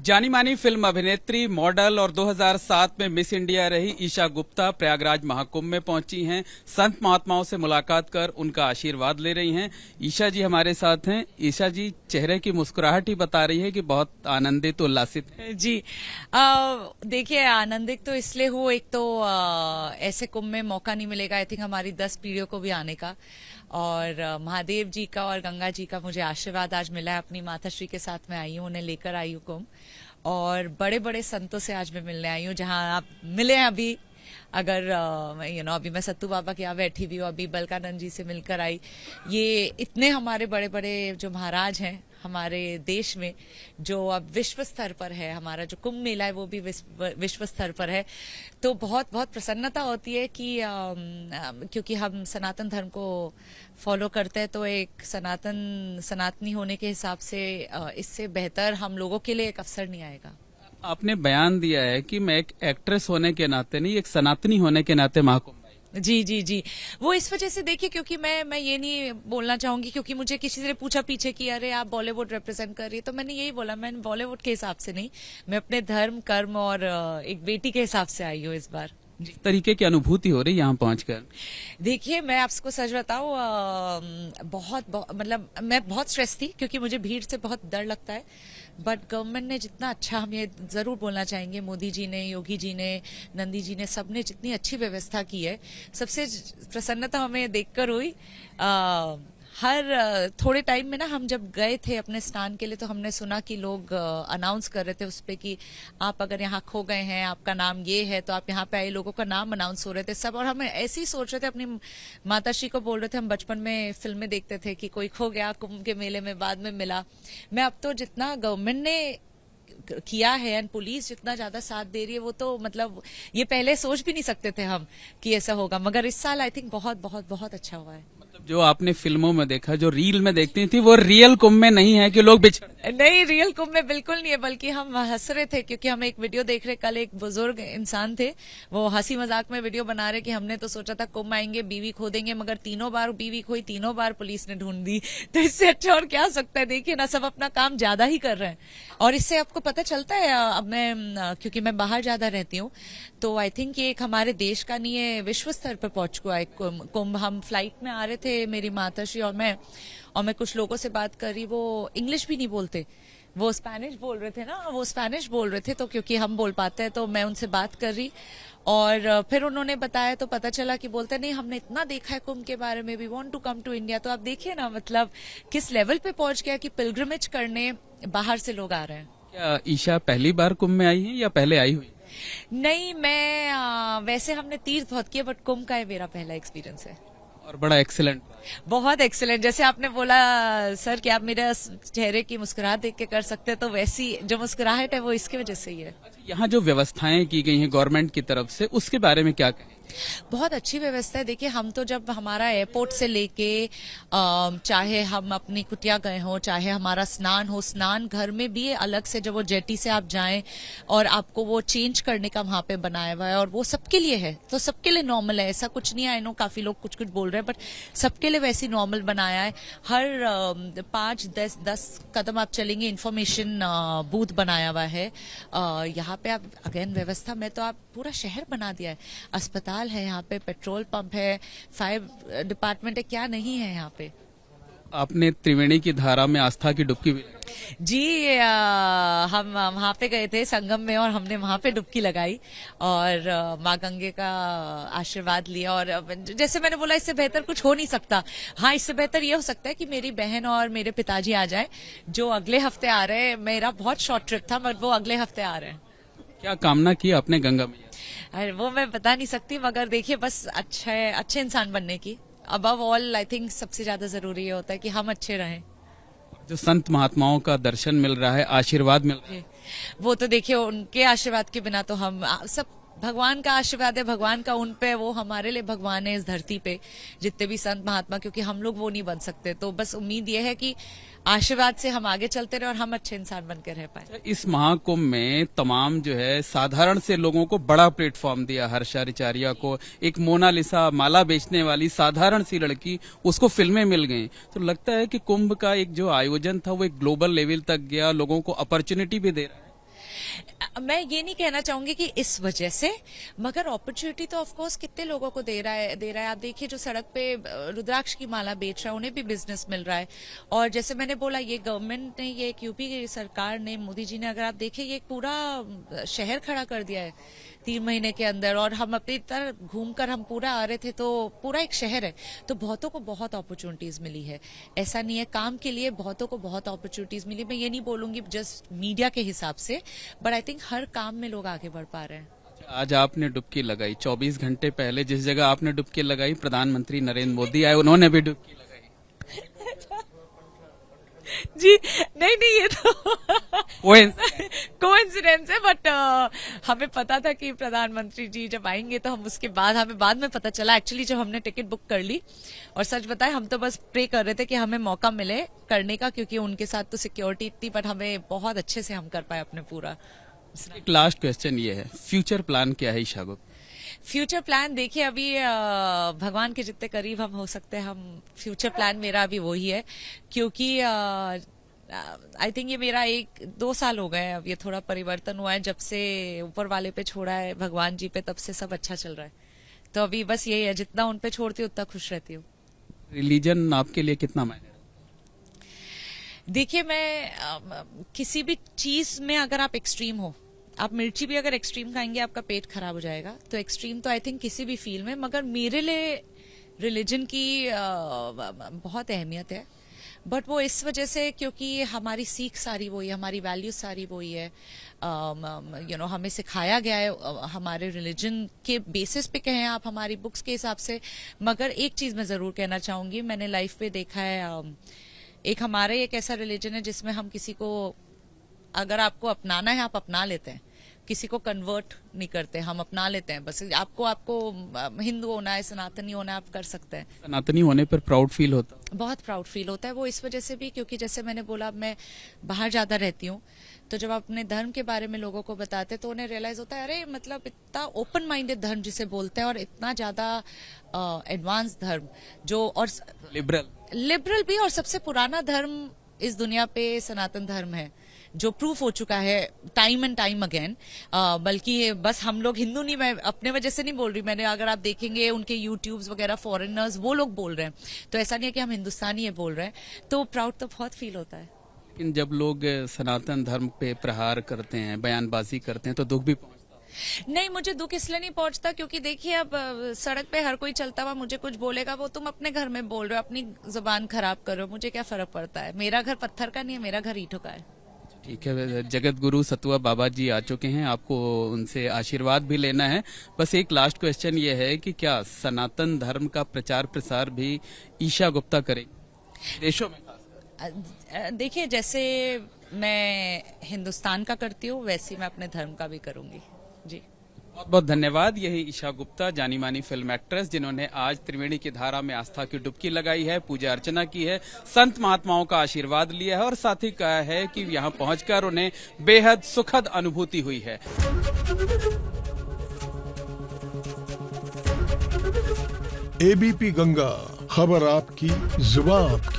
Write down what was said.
जानी मानी फिल्म अभिनेत्री, मॉडल और 2007 में मिस इंडिया रही ईशा गुप्ता प्रयागराज महाकुंभ में पहुंची हैं। संत महात्माओं से मुलाकात कर उनका आशीर्वाद ले रही हैं। ईशा जी हमारे साथ हैं। ईशा जी, चेहरे की मुस्कुराहट ही बता रही है कि बहुत आनंदित उल्लासित है। जी, देखिए, आनंदित तो इसलिए हूँ, एक तो ऐसे कुंभ में मौका नहीं मिलेगा आई थिंक हमारी 10 पीढ़ियों को भी आने का, और महादेव जी का और गंगा जी का मुझे आशीर्वाद आज मिला है। अपनी माता श्री के साथ मैं आई हूँ, उन्हें लेकर आई हूँ कुंभ, और बड़े बड़े संतों से आज मैं मिलने आई हूँ, जहाँ आप मिले हैं अभी। अगर अभी मैं सत्तू बाबा के यहाँ बैठी भी हूँ, अभी बलकानंद जी से मिलकर आई। ये इतने हमारे बड़े बड़े जो महाराज हैं हमारे देश में, जो अब विश्व स्तर पर है, हमारा जो कुंभ मेला है वो भी विश्व स्तर पर है, तो बहुत बहुत प्रसन्नता होती है कि क्योंकि हम सनातन धर्म को फॉलो करते हैं, तो एक सनातनी होने के हिसाब से इससे बेहतर हम लोगों के लिए एक अवसर नहीं आएगा। आपने बयान दिया है कि मैं एक एक्ट्रेस होने के नाते नहीं, एक सनातनी होने के नाते महाकुंभ। जी जी जी, वो इस वजह से देखिए, क्योंकि मैं ये नहीं बोलना चाहूंगी, क्योंकि मुझे किसी ने पूछा पीछे कि अरे आप बॉलीवुड रिप्रेजेंट कर रही है, तो मैंने यही बोला, मैं बॉलीवुड के हिसाब से नहीं, मैं अपने धर्म कर्म और एक बेटी के हिसाब से आई हूँ इस बार। जिस तरीके की अनुभूति हो रही है यहाँ पहुंचकर, देखिए, मैं आपको सच बताऊं, मतलब मैं बहुत स्ट्रेस थी, क्योंकि मुझे भीड़ से बहुत डर लगता है, बट गवर्नमेंट ने जितना अच्छा, हम ये जरूर बोलना चाहेंगे, मोदी जी ने, योगी जी ने, नंदी जी ने, सबने जितनी अच्छी व्यवस्था की है, सबसे प्रसन्नता हमें देखकर हुई। हर थोड़े टाइम में ना, हम जब गए थे अपने स्नान के लिए, तो हमने सुना कि लोग अनाउंस कर रहे थे उस पे कि आप अगर यहाँ खो गए हैं, आपका नाम ये है, तो आप यहाँ पे आए। लोगों का नाम अनाउंस हो रहे थे सब, और हम ऐसे ही सोच रहे थे, अपनी माताश्री को बोल रहे थे, हम बचपन में फिल्में देखते थे कि कोई खो गया कुंभ के मेले में, बाद में मिला। मैं अब तो जितना गवर्नमेंट ने किया है एंड पुलिस जितना ज्यादा साथ दे रही है, वो तो मतलब ये पहले सोच भी नहीं सकते थे हम कि ऐसा होगा, मगर इस साल आई थिंक बहुत बहुत बहुत अच्छा हुआ है। जो आपने फिल्मों में देखा, जो रील में देखती थी, वो रियल कुंभ में नहीं है कि लोग बिछड़ नहीं, रियल कुंभ में बिल्कुल नहीं है, बल्कि हम हंस रहे थे, क्योंकि हम एक वीडियो देख रहे, कल एक बुजुर्ग इंसान थे, वो हंसी मजाक में वीडियो बना रहे कि हमने तो सोचा था कुंभ आएंगे बीवी खो देंगे, मगर 3 बार बीवी खोई, 3 बार पुलिस ने ढूंढ दी, तो इससे अच्छा और क्या सकता है। देखिए ना, सब अपना काम ज्यादा ही कर रहे हैं, और इससे आपको पता चलता है, अब मैं क्योंकि मैं बाहर ज्यादा रहती हूँ, तो आई थिंक ये एक हमारे देश का नहीं है, विश्व स्तर पर पहुंच चुका है कुंभ। हम फ्लाइट में आ रहे थे, मेरी माताश्री और मैं कुछ लोगों से बात कर रही, वो इंग्लिश भी नहीं बोलते, वो स्पेनिश बोल रहे थे ना, वो स्पेनिश बोल रहे थे, तो क्योंकि हम बोल पाते हैं, तो मैं उनसे बात कर रही, और फिर उन्होंने बताया, तो पता चला कि बोलते नहीं, हमने इतना देखा है कुंभ के बारे में, we want to come to India. तो आप देखिए ना, मतलब किस लेवल पे पहुंच गया कि पिलग्रिमेज करने बाहर से लोग आ रहे हैं। क्या ईशा पहली बार कुंभ में आई है या पहले आई हुई? नहीं, मैं वैसे हमने तीर्थ बहुत किए, बट कुंभ का मेरा पहला एक्सपीरियंस है। और बड़ा एक्सीलेंट, बहुत एक्सीलेंट। जैसे आपने बोला सर कि आप मेरे चेहरे की मुस्कुराहट देख के कर सकते हैं, तो वैसी जो मुस्कुराहट है वो इसकी वजह से ही है। यहाँ जो व्यवस्थाएं की गई हैं गवर्नमेंट की तरफ से, उसके बारे में क्या कहें? बहुत अच्छी व्यवस्था है। देखिए, हम तो जब हमारा एयरपोर्ट से लेके चाहे हम अपनी कुटिया गए हो, चाहे हमारा स्नान हो, स्नान घर में भी अलग से जब वो जेटी से आप जाएं, और आपको वो चेंज करने का वहां पे बनाया हुआ है, और वो सबके लिए है, तो सबके लिए नॉर्मल है, ऐसा कुछ नहीं है। आई नो काफी लोग कुछ कुछ बोल रहे हैं, बट सबके लिए वैसी नॉर्मल बनाया है। हर 5-10 कदम आप चलेंगे, इंफॉर्मेशन बूथ बनाया हुआ है यहाँ पे। आप अगेन व्यवस्था में तो आप पूरा शहर बना दिया है, अस्पताल है यहाँ पे, पेट्रोल पंप है, फायर डिपार्टमेंट है, क्या नहीं है यहाँ पे। आपने त्रिवेणी की धारा में आस्था की डुबकी भी जी, हम वहाँ पे गए थे संगम में, और हमने वहाँ पे डुबकी लगाई, और माँ गंगे का आशीर्वाद लिया, और जैसे मैंने बोला, इससे बेहतर कुछ हो नहीं सकता। हाँ, इससे बेहतर ये हो सकता है कि मेरी बहन और मेरे पिताजी आ जाए, जो अगले हफ्ते आ रहे हैं। मेरा बहुत शॉर्ट ट्रिप था, बट वो अगले हफ्ते आ रहे हैं। क्या कामना की आपने गंगा मैया? अरे वो मैं बता नहीं सकती, मगर देखिए, बस अच्छे इंसान बनने की, अबव ऑल आई थिंक सबसे ज्यादा जरूरी ये होता है कि हम अच्छे रहें। जो संत महात्माओं का दर्शन मिल रहा है, आशीर्वाद मिल रहा है, वो तो देखिए, उनके आशीर्वाद के बिना तो हम सब, भगवान का आशीर्वाद है, भगवान का उन पे, वो हमारे लिए भगवान है इस धरती पे, जितने भी संत महात्मा, क्योंकि हम लोग वो नहीं बन सकते। तो बस उम्मीद ये है कि आशीर्वाद से हम आगे चलते रहे और हम अच्छे इंसान बन के रह पाए। इस महाकुंभ में तमाम जो है साधारण से लोगों को बड़ा प्लेटफॉर्म दिया। हर्षा रिचारिया को, एक मोनालिसा माला बेचने वाली साधारण सी लड़की, उसको फिल्में मिल गई। तो लगता है कि कुंभ का एक जो आयोजन था वो एक ग्लोबल लेवल तक गया, लोगों को अपॉर्चुनिटी भी दे रहा है। मैं ये नहीं कहना चाहूंगी कि इस वजह से, मगर अपॉर्चुनिटी तो ऑफ कोर्स कितने लोगों को दे रहा है। आप देखिए जो सड़क पे रुद्राक्ष की माला बेच रहा है उन्हें भी बिजनेस मिल रहा है। और जैसे मैंने बोला, ये गवर्नमेंट ने, ये एक यूपी की सरकार ने, मोदी जी ने, अगर आप देखिए ये पूरा शहर खड़ा कर दिया है 3 महीने के अंदर। और हम अपनी तरह घूमकर हम पूरा आ रहे थे तो पूरा एक शहर है, तो बहुतों को बहुत अपॉर्चुनिटीज मिली है। ऐसा नहीं है, काम के लिए बहुतों को बहुत अपॉर्चुनिटीज मिली। मैं ये नहीं बोलूंगी जस्ट मीडिया के हिसाब से, बट आई थिंक हर काम में लोग आगे बढ़ पा रहे हैं। आज आपने डुबकी लगाई, 24 घंटे पहले जिस जगह आपने डुबकी लगाई प्रधानमंत्री नरेंद्र मोदी आए, उन्होंने भी डुबकी लगाई। जी नहीं, ये तो कोइंसिडेंस है, बट हमें पता था कि प्रधानमंत्री जी जब आएंगे तो हम उसके बाद, हमें बाद में पता चला एक्चुअली जब हमने टिकट बुक कर ली। और सच बताएं, हम तो बस प्रे कर रहे थे कि हमें मौका मिले करने का, क्योंकि उनके साथ तो सिक्योरिटी इतनी, बट हमें बहुत अच्छे से हम कर पाए अपने पूरा। एक लास्ट क्वेश्चन ये है, फ्यूचर प्लान क्या है ईशा गुप्ता? फ्यूचर प्लान देखिए, अभी भगवान के जितने करीब हम हो सकते हैं, हम फ्यूचर प्लान मेरा अभी वही है, क्योंकि आई थिंक ये मेरा 1-2 साल हो गए, अब ये थोड़ा परिवर्तन हुआ है जब से ऊपर वाले पे छोड़ा है, भगवान जी पे, तब से सब अच्छा चल रहा है। तो अभी बस यही है, जितना उन पे छोड़ती हूँ उतना खुश रहती हूँ। रिलीजन आपके लिए कितना मायने? देखिए, मैं किसी भी चीज में अगर आप एक्सट्रीम हो, आप मिर्ची भी अगर एक्सट्रीम खाएंगे आपका पेट खराब हो जाएगा, तो एक्सट्रीम तो आई थिंक किसी भी फील्ड में, मगर मेरे लिए रिलीजन की बहुत अहमियत है। बट वो इस वजह से क्योंकि हमारी सीख सारी वही है, हमारी वैल्यूज सारी वही है, हमें सिखाया गया है हमारे रिलीजन के बेसिस पे, कहें आप हमारी बुक्स के हिसाब से। मगर एक चीज मैं जरूर कहना चाहूंगी, मैंने लाइफ पे देखा है, हमारे एक ऐसा रिलीजन है जिसमें हम किसी को, अगर आपको अपनाना है आप अपना लेते हैं, किसी को कन्वर्ट नहीं करते, हम अपना लेते हैं। बस आपको हिंदू होना है, सनातनी होना है, आप कर सकते हैं। सनातनी होने पर प्राउड फील होता? बहुत प्राउड फील होता है। वो इस वजह से भी क्योंकि जैसे मैंने बोला, मैं बाहर ज्यादा रहती हूँ, तो जब आप अपने धर्म के बारे में लोगों को बताते तो उन्हें रियलाइज होता है, अरे मतलब इतना ओपन माइंडेड धर्म जिसे बोलते हैं, और इतना ज्यादा एडवांस धर्म जो, और लिबरल भी, और सबसे पुराना धर्म इस दुनिया पे सनातन धर्म है, जो प्रूफ हो चुका है टाइम एंड टाइम अगेन। बल्कि बस हम लोग हिंदू नहीं, मैं अपने वजह से नहीं बोल रही, मैंने, अगर आप देखेंगे उनके यूट्यूब्स वगैरह, फॉरेनर्स वो लोग बोल रहे हैं, तो ऐसा नहीं है कि हम हिंदुस्तानी ये बोल रहे हैं, तो प्राउड तो बहुत फील होता है। लेकिन जब लोग सनातन धर्म पे प्रहार करते हैं, बयानबाजी करते हैं, तो दुख भी पहुंचता है? नहीं, मुझे दुख इसलिए नहीं पहुंचता क्योंकि देखिए, अब सड़क पे हर कोई चलता हुआ मुझे कुछ बोलेगा, वो तुम अपने घर में बोल रहे हो, अपनी जुबान खराब कर रहे हो, मुझे क्या फर्क पड़ता है। मेरा घर पत्थर का नहीं है, मेरा घर ईंटों का है। ठीक है, जगत गुरु सतुआ बाबा जी आ चुके हैं, आपको उनसे आशीर्वाद भी लेना है। बस एक लास्ट क्वेश्चन ये है कि क्या सनातन धर्म का प्रचार प्रसार भी ईशा गुप्ता करेंगे देशों में? देखिए, जैसे मैं हिंदुस्तान का करती हूँ, वैसे मैं अपने धर्म का भी करूंगी। जी, बहुत बहुत धन्यवाद। यही ईशा गुप्ता, जानी मानी फिल्म एक्ट्रेस, जिन्होंने आज त्रिवेणी की धारा में आस्था की डुबकी लगाई है, पूजा अर्चना की है, संत महात्माओं का आशीर्वाद लिया है, और साथ ही कहा है कि यहाँ पहुंचकर उन्हें बेहद सुखद अनुभूति हुई है। एबीपी गंगा, खबर आपकी, जुबान आपकी।